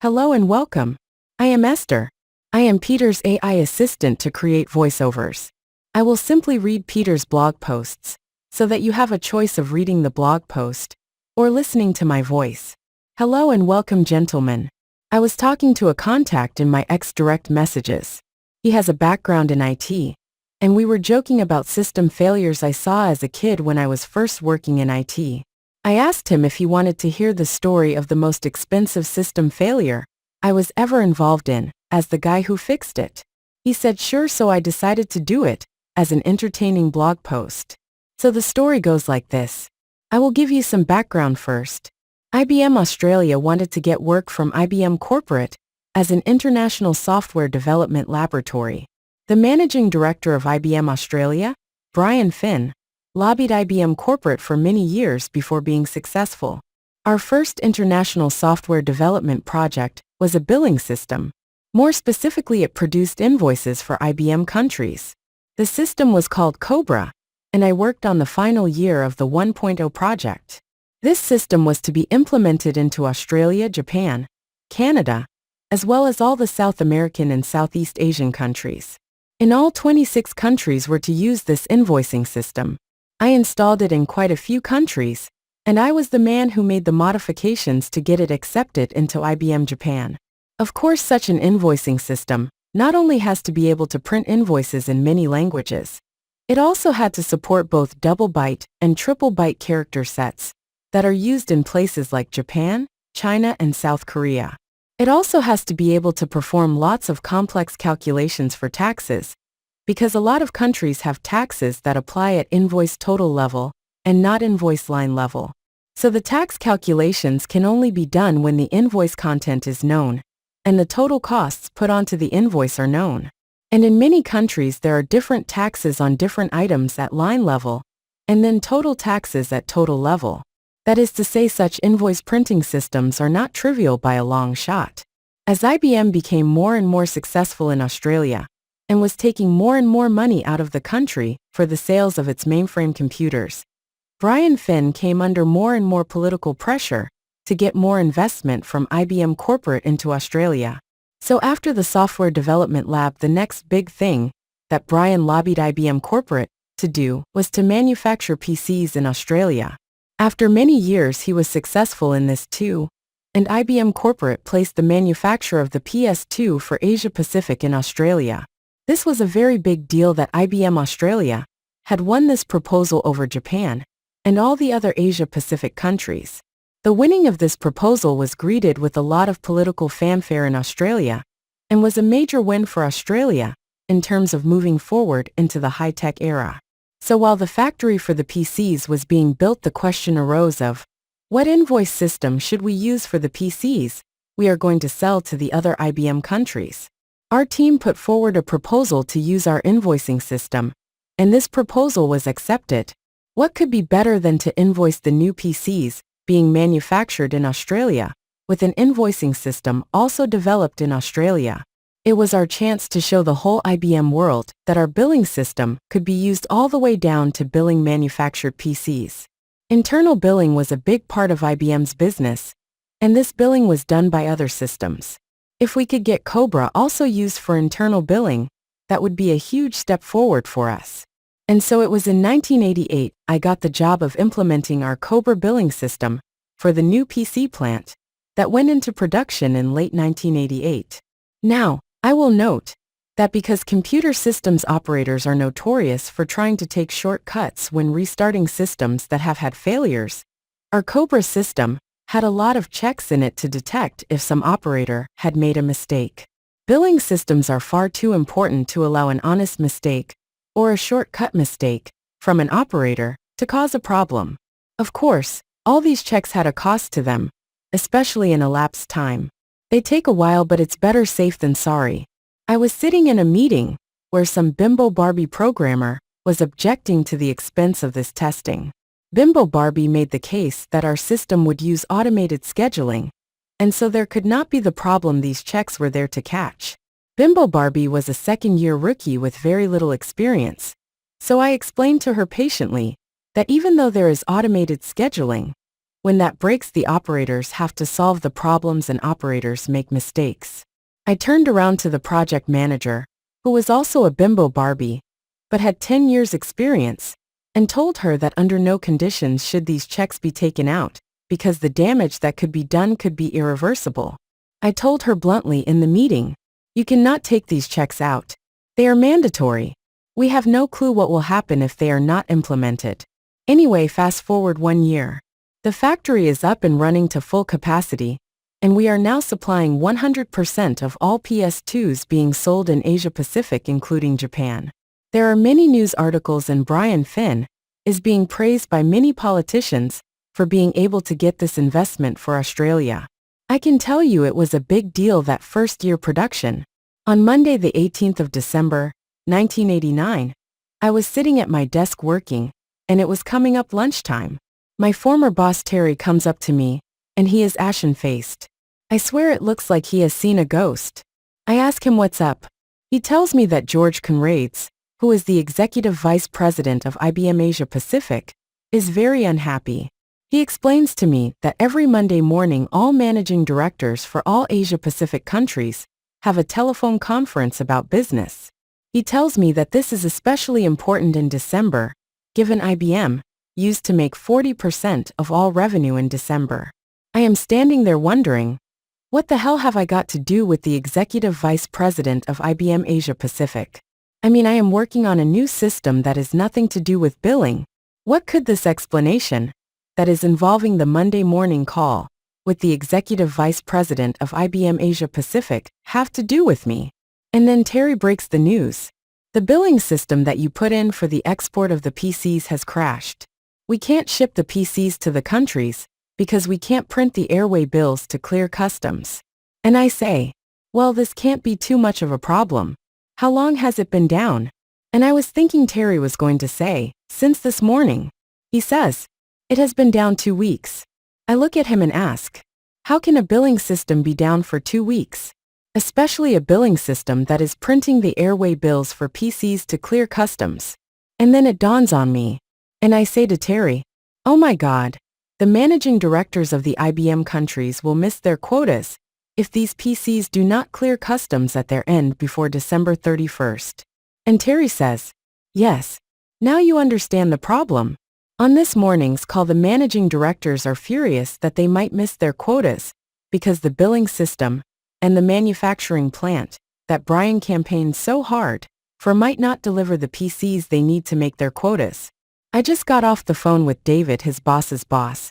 Hello and welcome. I am Esther. I am Peter's AI assistant to create voiceovers. I will simply read Peter's blog posts, so that you have a choice of reading the blog post or listening to my voice. Hello and welcome, gentlemen. I was talking to a contact in my ex-direct messages. He has a background in IT, and we were joking about system failures I saw as a kid when I was first working in IT. I asked him if he wanted to hear the story of the most expensive system failure I was ever involved in, as the guy who fixed it. He said sure, so I decided to do it as an entertaining blog post. So the story goes like this. I will give you some background first. IBM Australia wanted to get work from IBM Corporate as an international software development laboratory. The managing director of IBM Australia, Brian Finn, lobbied IBM Corporate for many years before being successful. Our first international software development project was a billing system. More specifically, it produced invoices for IBM countries. The system was called Cobra, and I worked on the final year of the 1.0 project. This system was to be implemented into Australia, Japan, Canada, as well as all the South American and Southeast Asian countries. In all, 26 countries were to use this invoicing system. I installed it in quite a few countries, and I was the man who made the modifications to get it accepted into IBM Japan. Of course, such an invoicing system not only has to be able to print invoices in many languages, it also had to support both double byte and triple byte character sets that are used in places like Japan, China, and South Korea. It also has to be able to perform lots of complex calculations for taxes, because a lot of countries have taxes that apply at invoice total level and not invoice line level. So the tax calculations can only be done when the invoice content is known and the total costs put onto the invoice are known. And in many countries there are different taxes on different items at line level and then total taxes at total level. That is to say, such invoice printing systems are not trivial by a long shot. As IBM became more and more successful in Australia, and was taking more and more money out of the country for the sales of its mainframe computers, Brian Finn came under more and more political pressure to get more investment from IBM Corporate into Australia. So after the software development lab, the next big thing that Brian lobbied IBM Corporate to do was to manufacture PCs in Australia. After many years he was successful in this too, and IBM Corporate placed the manufacture of the PS2 for Asia Pacific in Australia. This was a very big deal that IBM Australia had won this proposal over Japan and all the other Asia Pacific countries. The winning of this proposal was greeted with a lot of political fanfare in Australia and was a major win for Australia in terms of moving forward into the high-tech era. So while the factory for the PCs was being built, the question arose of, what invoice system should we use for the PCs we are going to sell to the other IBM countries? Our team put forward a proposal to use our invoicing system, and this proposal was accepted. What could be better than to invoice the new PCs being manufactured in Australia with an invoicing system also developed in Australia? It was our chance to show the whole IBM world that our billing system could be used all the way down to billing manufactured PCs. Internal billing was a big part of IBM's business, and this billing was done by other systems. If we could get Cobra also used for internal billing, that would be a huge step forward for us. And so it was in 1988 I got the job of implementing our Cobra billing system for the new PC plant that went into production in late 1988. Now, I will note that because computer systems operators are notorious for trying to take shortcuts when restarting systems that have had failures, our Cobra system had a lot of checks in it to detect if some operator had made a mistake. Billing systems are far too important to allow an honest mistake or a shortcut mistake from an operator to cause a problem. Of course, all these checks had a cost to them, especially in elapsed time. They take a while, but it's better safe than sorry. I was sitting in a meeting where some Bimbo Barbie programmer was objecting to the expense of this testing. Bimbo Barbie made the case that our system would use automated scheduling, and so there could not be the problem these checks were there to catch. Bimbo Barbie was a second-year rookie with very little experience, so I explained to her patiently that even though there is automated scheduling, When that breaks, the operators have to solve the problems and operators make mistakes. I turned around to the project manager, who was also a bimbo Barbie, but had 10 years experience, and told her that under no conditions should these checks be taken out, because the damage that could be done could be irreversible. I told her bluntly in the meeting, "You cannot take these checks out. They are mandatory. We have no clue what will happen if they are not implemented." Anyway, fast forward 1 year. The factory is up and running to full capacity, and we are now supplying 100% of all PS2s being sold in Asia Pacific, including Japan. There are many news articles, and Brian Finn is being praised by many politicians for being able to get this investment for Australia. I can tell you it was a big deal that first year production. On Monday the 18th of December, 1989, I was sitting at my desk working, and it was coming up lunchtime. My former boss Terry comes up to me, and he is ashen-faced. I swear it looks like he has seen a ghost. I ask him what's up. He tells me that George Conrades, who is the executive vice president of IBM Asia Pacific, is very unhappy. He explains to me that every Monday morning all managing directors for all Asia Pacific countries have a telephone conference about business. He tells me that this is especially important in December, given IBM used to make 40% of all revenue in December. I am standing there wondering, what the hell have I got to do with the executive vice president of IBM Asia Pacific? I mean, I am working on a new system that has nothing to do with billing. What could this explanation, that is involving the Monday morning call with the executive vice president of IBM Asia Pacific, have to do with me? And then Terry breaks the news. The billing system that you put in for the export of the PCs has crashed. We can't ship the PCs to the countries because we can't print the airway bills to clear customs. And I say, well, this can't be too much of a problem. How long has it been down? And I was thinking Terry was going to say, since this morning. He says, it has been down 2 weeks. I look at him and ask, how can a billing system be down for 2 weeks? Especially a billing system that is printing the airway bills for PCs to clear customs. And then it dawns on me. And I say to Terry, oh my God, the managing directors of the IBM countries will miss their quotas if these PCs do not clear customs at their end before December 31st. And Terry says, yes, now you understand the problem. On this morning's call, the managing directors are furious that they might miss their quotas because the billing system and the manufacturing plant that Brian campaigned so hard for might not deliver the PCs they need to make their quotas. I just got off the phone with David, his boss's boss,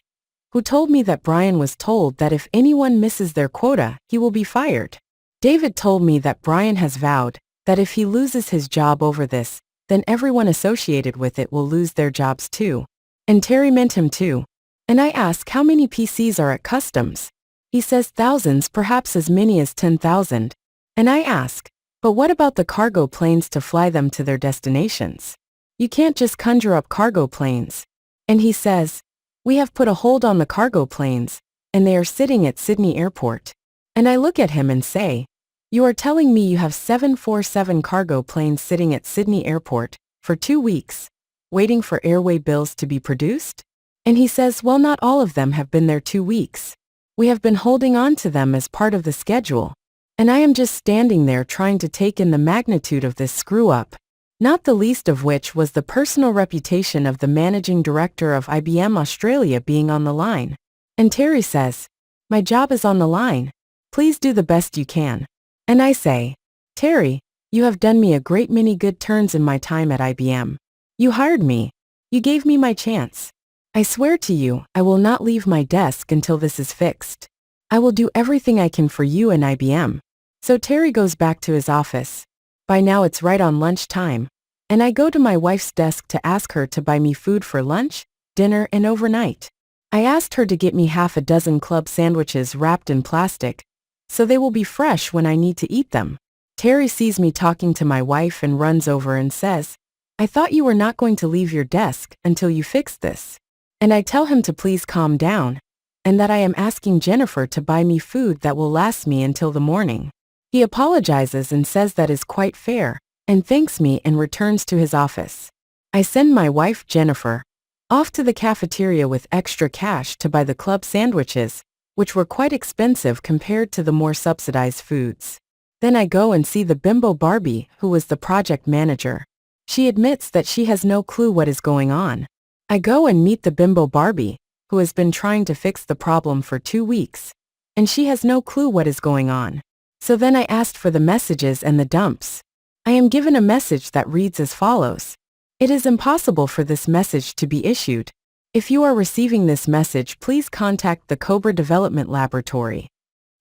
who told me that Brian was told that if anyone misses their quota, he will be fired. David told me that Brian has vowed that if he loses his job over this, then everyone associated with it will lose their jobs too. And Terry meant him too. And I ask how many PCs are at customs. He says thousands, perhaps as many as 10,000. And I ask, but what about the cargo planes to fly them to their destinations? You can't just conjure up cargo planes. And he says, we have put a hold on the cargo planes, and they are sitting at Sydney Airport. And I look at him and say, you are telling me you have 747 cargo planes sitting at Sydney Airport for 2 weeks, waiting for airway bills to be produced? And he says, well, not all of them have been there 2 weeks. We have been holding on to them as part of the schedule. And I am just standing there trying to take in the magnitude of this screw-up. Not the least of which was the personal reputation of the managing director of IBM Australia being on the line. And Terry says, my job is on the line. Please do the best you can. And I say, Terry, you have done me a great many good turns in my time at IBM. You hired me. You gave me my chance. I swear to you, I will not leave my desk until this is fixed. I will do everything I can for you and IBM. So Terry goes back to his office. By now it's right on lunchtime, and I go to my wife's desk to ask her to buy me food for lunch, dinner, and overnight. I asked her to get me half a dozen club sandwiches wrapped in plastic, so they will be fresh when I need to eat them. Terry sees me talking to my wife and runs over and says, I thought you were not going to leave your desk until you fixed this. And I tell him to please calm down, and that I am asking Jennifer to buy me food that will last me until the morning. He apologizes and says that is quite fair, and thanks me and returns to his office. I send my wife, Jennifer, Off to the cafeteria with extra cash to buy the club sandwiches, which were quite expensive compared to the more subsidized foods. Then I go and see the bimbo Barbie, who was the project manager. She admits that she has no clue what is going on. I go and meet the bimbo Barbie, who has been trying to fix the problem for 2 weeks. And she has no clue what is going on. So then I asked for the messages and the dumps. I am given a message that reads as follows. It is impossible for this message to be issued. If you are receiving this message, please contact the Cobra Development Laboratory.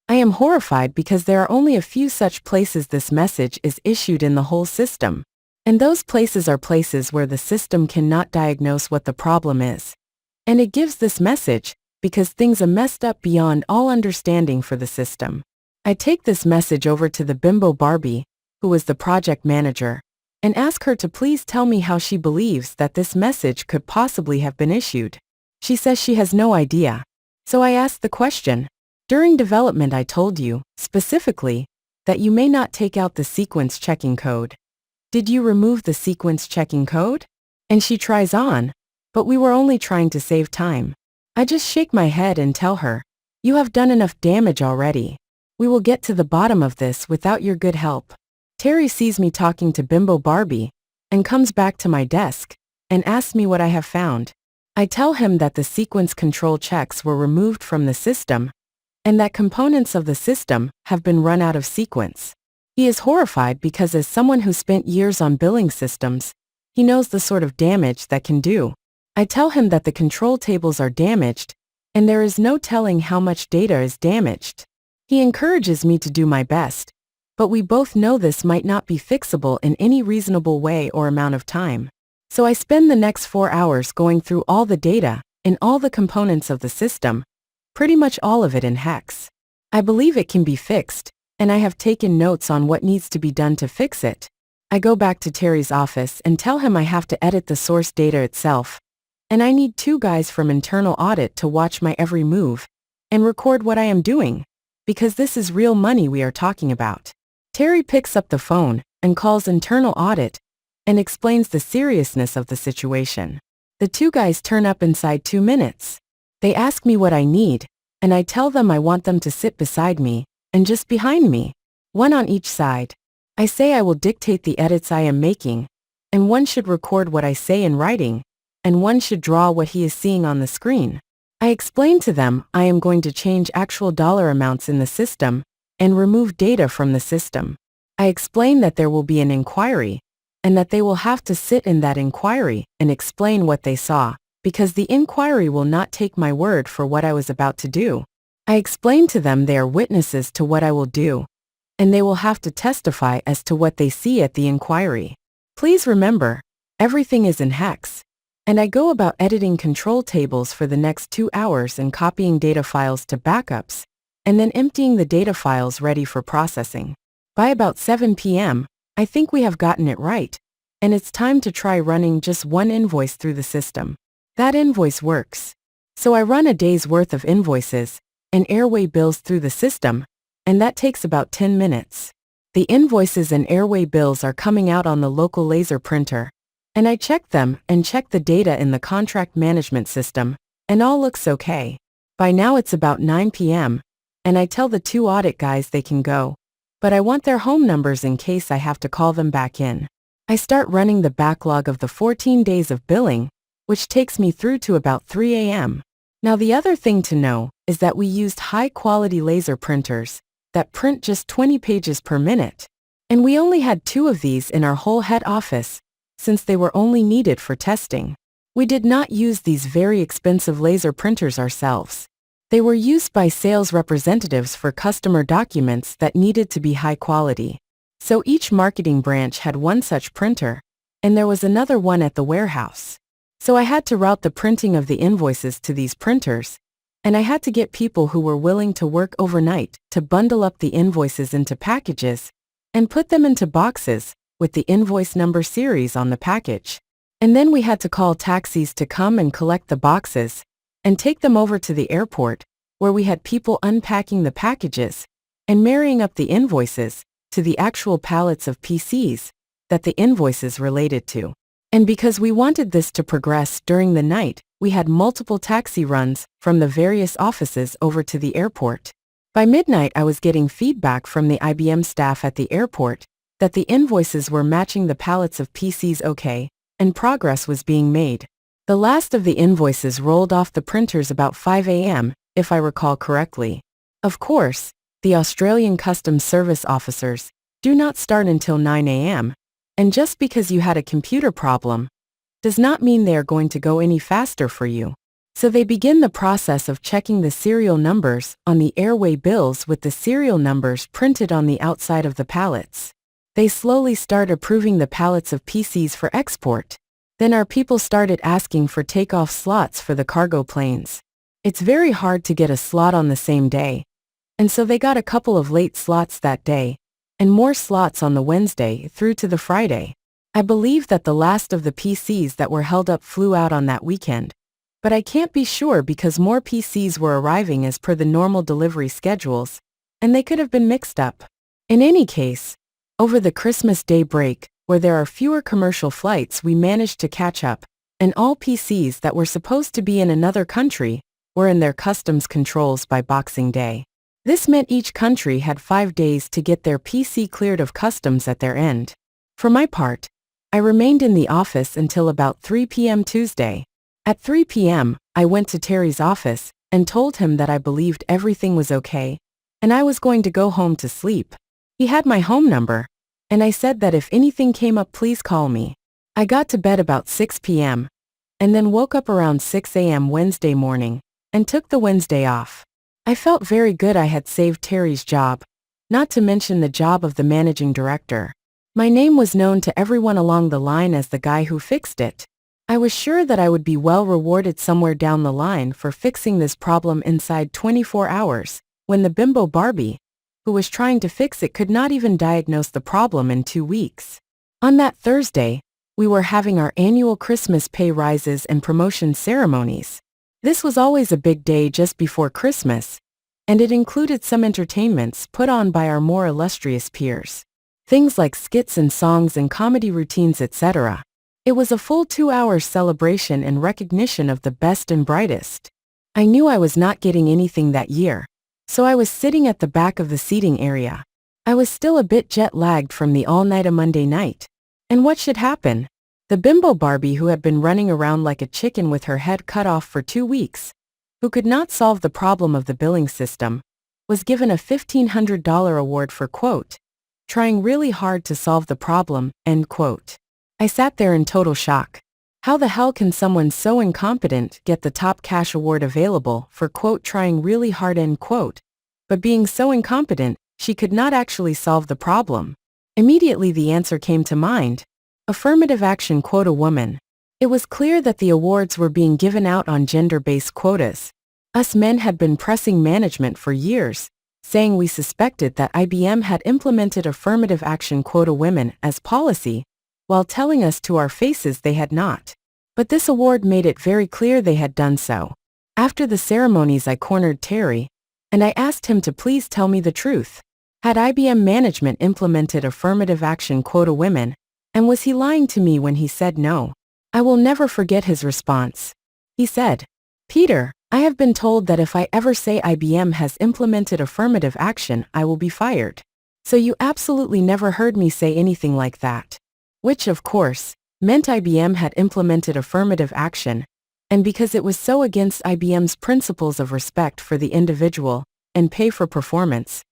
I am horrified because there are only a few such places this message is issued in the whole system. And those places are places where the system cannot diagnose what the problem is. And it gives this message because things are messed up beyond all understanding for the system. I take this message over to the bimbo Barbie, who was the project manager, and ask her to please tell me how she believes that this message could possibly have been issued. She says she has no idea. So I ask the question. During development I told you, specifically, that you may not take out the sequence checking code. Did you remove the sequence checking code? And she tries on, but we were only trying to save time. I just shake my head and tell her, you have done enough damage already. We will get to the bottom of this without your good help. Terry sees me talking to bimbo Barbie, and comes back to my desk, and asks me what I have found. I tell him that the sequence control checks were removed from the system, and that components of the system have been run out of sequence. He is horrified because as someone who spent years on billing systems, he knows the sort of damage that can do. I tell him that the control tables are damaged, and there is no telling how much data is damaged. He encourages me to do my best, but we both know this might not be fixable in any reasonable way or amount of time. So I spend the next 4 hours going through all the data, in all the components of the system, pretty much all of it in hex. I believe it can be fixed, and I have taken notes on what needs to be done to fix it. I go back to Terry's office and tell him I have to edit the source data itself, and I need 2 guys from internal audit to watch my every move, and record what I am doing, because this is real money we are talking about. Terry picks up the phone, and calls internal audit, and explains the seriousness of the situation. The 2 guys turn up inside 2 minutes. They ask me what I need, and I tell them I want them to sit beside me, and just behind me, 1 on each side. I say I will dictate the edits I am making, and 1 should record what I say in writing, and 1 should draw what he is seeing on the screen. I explain to them I am going to change actual dollar amounts in the system, and remove data from the system. I explain that there will be an inquiry, and that they will have to sit in that inquiry and explain what they saw, because the inquiry will not take my word for what I was about to do. I explain to them they are witnesses to what I will do, and they will have to testify as to what they see at the inquiry. Please remember, everything is in hex, and I go about editing control tables for the next 2 hours and copying data files to backups, and then emptying the data files ready for processing. By about 7 p.m., I think we have gotten it right, and it's time to try running just 1 invoice through the system. That invoice works. So I run a day's worth of invoices and airway bills through the system, and that takes about 10 minutes. The invoices and airway bills are coming out on the local laser printer, and I check them and check the data in the contract management system, and all looks okay. By now it's about 9 p.m., and I tell the 2 audit guys they can go, but I want their home numbers in case I have to call them back in. I start running the backlog of the 14 days of billing, which takes me through to about 3 a.m. Now the other thing to know is that we used high-quality laser printers that print just 20 pages per minute, and we only had 2 of these in our whole head office, since they were only needed for testing. We did not use these very expensive laser printers ourselves. They were used by sales representatives for customer documents that needed to be high quality. So each marketing branch had 1 such printer, and there was another one at the warehouse. So I had to route the printing of the invoices to these printers, and I had to get people who were willing to work overnight to bundle up the invoices into packages and put them into boxes with the invoice number series on the package. And then we had to call taxis to come and collect the boxes and take them over to the airport, where we had people unpacking the packages and marrying up the invoices to the actual pallets of PCs that the invoices related to. And because we wanted this to progress during the night, we had multiple taxi runs from the various offices over to the airport. By midnight, I was getting feedback from the IBM staff at the airport that the invoices were matching the pallets of PCs okay, and progress was being made. The last of the invoices rolled off the printers about 5 a.m., if I recall correctly. Of course, the Australian Customs Service officers do not start until 9 a.m., and just because you had a computer problem does not mean they are going to go any faster for you. So they begin the process of checking the serial numbers on the airway bills with the serial numbers printed on the outside of the pallets. They slowly start approving the pallets of PCs for export. Then our people started asking for takeoff slots for the cargo planes. It's very hard to get a slot on the same day, and so they got a couple of late slots that day, and more slots on the Wednesday through to the Friday. I believe that the last of the PCs that were held up flew out on that weekend, but I can't be sure because more PCs were arriving as per the normal delivery schedules, and they could have been mixed up. In any case, over the Christmas Day break, where there are fewer commercial flights, we managed to catch up, and all PCs that were supposed to be in another country were in their customs controls by Boxing Day. This meant each country had 5 days to get their PC cleared of customs at their end. For my part, I remained in the office until about 3 p.m. Tuesday. At 3 p.m., I went to Terry's office and told him that I believed everything was okay, and I was going to go home to sleep. He had my home number, and I said that if anything came up, please call me. I got to bed about 6 p.m., and then woke up around 6 a.m. Wednesday morning, and took the Wednesday off. I felt very good I had saved Terry's job, not to mention the job of the managing director. My name was known to everyone along the line as the guy who fixed it. I was sure that I would be well rewarded somewhere down the line for fixing this problem inside 24 hours, when the bimbo Barbie, who was trying to fix it, could not even diagnose the problem in 2 weeks. On that Thursday, we were having our annual Christmas pay rises and promotion ceremonies. This was always a big day just before Christmas, and it included some entertainments put on by our more illustrious peers. Things like skits and songs and comedy routines, etc. It was a full 2 hour celebration and recognition of the best and brightest. I knew I was not getting anything that year, so I was sitting at the back of the seating area. I was still a bit jet-lagged from the all-nighter Monday night. And what should happen? The bimbo Barbie, who had been running around like a chicken with her head cut off for 2 weeks, who could not solve the problem of the billing system, was given a $1,500 award for, quote, trying really hard to solve the problem, end quote. I sat there in total shock. How the hell can someone so incompetent get the top cash award available for, quote, trying really hard, end quote, but being so incompetent, she could not actually solve the problem? Immediately the answer came to mind. Affirmative action quota woman. It was clear that the awards were being given out on gender-based quotas. Us men had been pressing management for years, saying we suspected that IBM had implemented affirmative action quota women as policy, while telling us to our faces they had not. But this award made it very clear they had done so. After the ceremonies, I cornered Terry, and I asked him to please tell me the truth. Had IBM management implemented affirmative action quota women, and was he lying to me when he said no? I will never forget his response. He said, "Peter, I have been told that if I ever say IBM has implemented affirmative action, I will be fired. So you absolutely never heard me say anything like that." Which, of course, meant IBM had implemented affirmative action, and because it was so against IBM's principles of respect for the individual and pay for performance,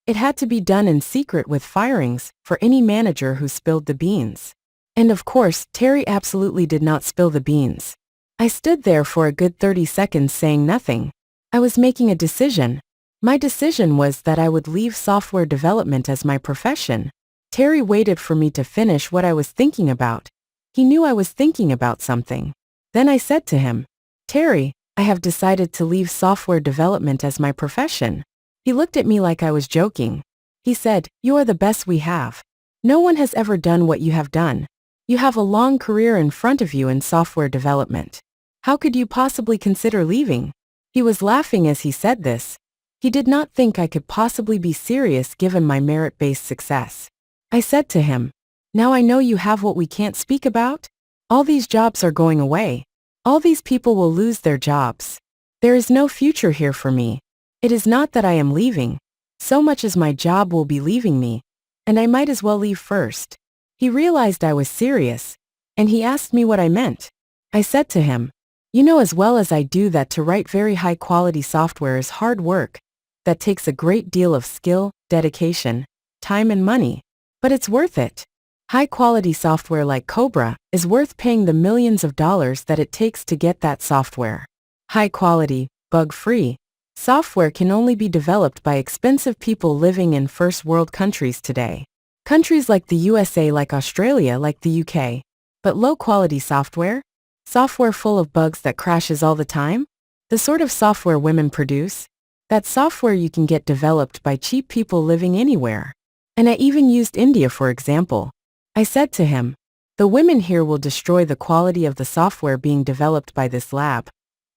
it had to be done in secret with firings for any manager who spilled the beans. And of course, Terry absolutely did not spill the beans. I stood there for a good 30 seconds saying nothing. I was making a decision. My decision was that I would leave software development as my profession. Terry waited for me to finish what I was thinking about. He knew I was thinking about something. Then I said to him, "Terry, I have decided to leave software development as my profession." He looked at me like I was joking. He said, "You are the best we have. No one has ever done what you have done. You have a long career in front of you in software development. How could you possibly consider leaving?" He was laughing as he said this. He did not think I could possibly be serious given my merit-based success. I said to him, "Now I know you have what we can't speak about. All these jobs are going away. All these people will lose their jobs. There is no future here for me. It is not that I am leaving, so much as my job will be leaving me, and I might as well leave first. He realized I was serious, and he asked me what I meant. I said to him, you know as well as I do that to write very high-quality software is hard work, that takes a great deal of skill, dedication, time and money. But it's worth it. High-quality software like Cobra is worth paying the millions of dollars that it takes to get that software. High-quality, bug-free software can only be developed by expensive people living in first-world countries today. Countries like the USA, like Australia, like the UK. But low-quality software? Software full of bugs that crashes all the time? The sort of software women produce? That software you can get developed by cheap people living anywhere. And I even used India for example. I said to him, the women here will destroy the quality of the software being developed by this lab.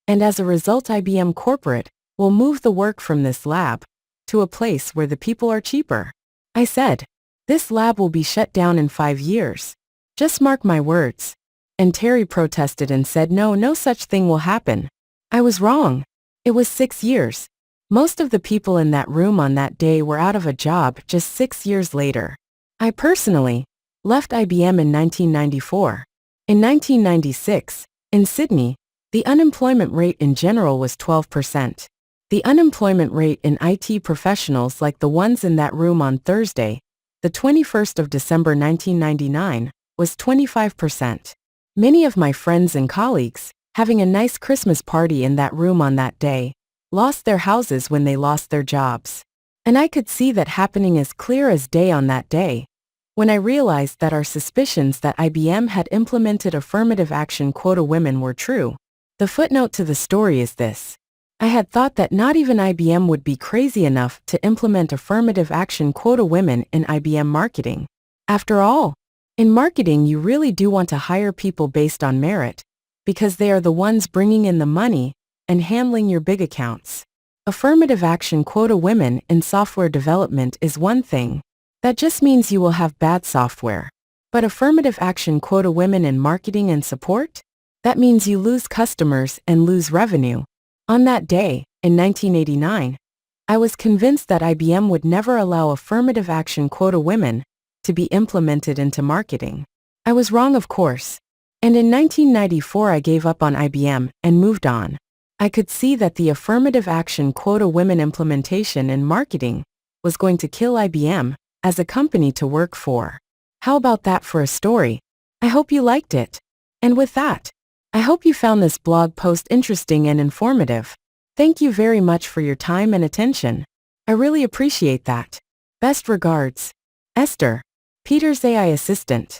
And as a result IBM Corporate will move the work from this lab to a place where the people are cheaper. I said, this lab will be shut down in 5 years. Just mark my words. And Terry protested and said no such thing will happen. I was wrong. It was 6 years. Most of the people in that room on that day were out of a job just 6 years later. I personally left IBM in 1994. In 1996, in Sydney, the unemployment rate in general was 12%. The unemployment rate in IT professionals like the ones in that room on Thursday, the 21st of December 1999, was 25%. Many of my friends and colleagues, having a nice Christmas party in that room on that day, lost their houses when they lost their jobs. And I could see that happening as clear as day on that day, when I realized that our suspicions that IBM had implemented affirmative action quota women were true. The footnote to the story is this. I had thought that not even IBM would be crazy enough to implement affirmative action quota women in IBM marketing. After all, in marketing you really do want to hire people based on merit, because they are the ones bringing in the money and handling your big accounts. Affirmative action quota women in software development is one thing. That just means you will have bad software. But affirmative action quota women in marketing and support? That means you lose customers and lose revenue. On that day, in 1989, I was convinced that IBM would never allow affirmative action quota women to be implemented into marketing. I was wrong, of course. And in 1994 I gave up on IBM and moved on. I could see that the affirmative action quota women implementation in marketing was going to kill IBM as a company to work for. How about that for a story? I hope you liked it. And with that, I hope you found this blog post interesting and informative. Thank you very much for your time and attention. I really appreciate that. Best regards, Esther, Peter's AI assistant.